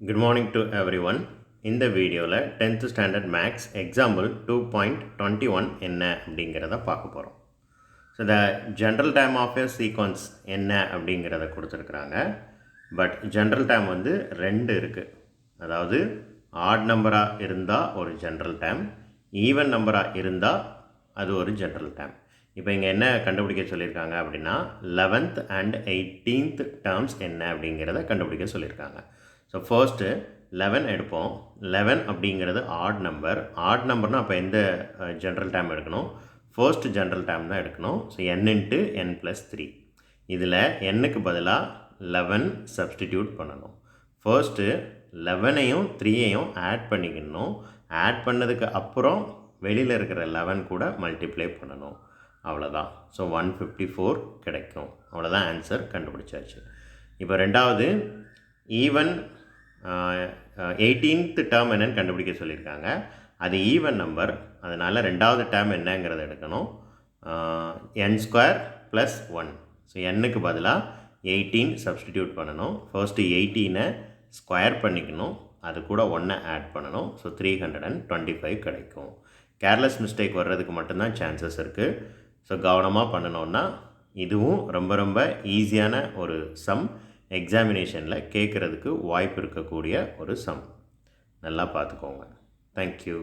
Good morning to everyone. இந்த வீடியோவில் 10th standard maths example 2.21 என்ன அப்படிங்கிறத பார்க்க போகிறோம். So the general term of a sequence என்ன அப்படிங்கிறத கொடுத்துருக்குறாங்க. பட் ஜென்ரல் டைம் வந்து 2 இருக்குது. அதாவது ஆட் நம்பராக இருந்தால் ஒரு ஜென்ரல் டைம், ஈவன் நம்பராக இருந்தால் அது ஒரு ஜென்ரல் டைம். இப்போ இங்கே என்ன கண்டுபிடிக்க சொல்லியிருக்காங்க அப்படின்னா 11th and 18th டேர்ம்ஸ் என்ன அப்படிங்கிறத கண்டுபிடிக்க சொல்லியிருக்காங்க. ஸோ ஃபர்ஸ்ட்டு 11 எடுப்போம். 11 அப்படிங்கிறது ஆட் நம்பர்னால் அப்போ எந்த ஜென்ரல் டைம் எடுக்கணும்? ஃபர்ஸ்ட் ஜென்ரல் டைம் தான் எடுக்கணும். So n × n+3. இதில் nக்கு பதிலாக 11 சப்ஸ்டிடியூட் பண்ணணும். ஃபர்ஸ்ட்டு 11ஐயும் 3ஐயும் ஆட் பண்ணிக்கணும். ஆட் பண்ணதுக்கு அப்புறம் வெளியில் இருக்கிற 11 கூட மல்டிப்ளை பண்ணணும். அவ்வளோதான். ஸோ 154 கிடைக்கும். அவ்வளோதான், ஆன்சர் கண்டுபிடிச்சாச்சு. இப்போ ரெண்டாவது ஈவன் 18th டேர்ம் என்னன்னு கண்டுபிடிக்க சொல்லியிருக்காங்க. அது ஈவன் நம்பர், அதனால் ரெண்டாவது டேர்ம் என்னங்கிறத எடுக்கணும். n² + 1. ஸோ nக்கு பதிலாக 18 சப்ஸ்டிடியூட் பண்ணணும். ஃபர்ஸ்ட்டு 18ஐ ஸ்கொயர் பண்ணிக்கணும், அது கூட 1 ஆட் பண்ணணும். ஸோ 325 கிடைக்கும். கேர்லெஸ் மிஸ்டேக் வர்றதுக்கு மட்டும்தான் சான்சஸ் இருக்குது. ஸோ கவனமாக பண்ணணுன்னா இதுவும் ரொம்ப ரொம்ப ஈஸியான ஒரு சம். எக்ஸாமினேஷனில் கேட்குறதுக்கு வாய்ப்பு இருக்கக்கூடிய ஒரு சம். நல்லா பார்த்துக்கோங்க. தேங்க்யூ.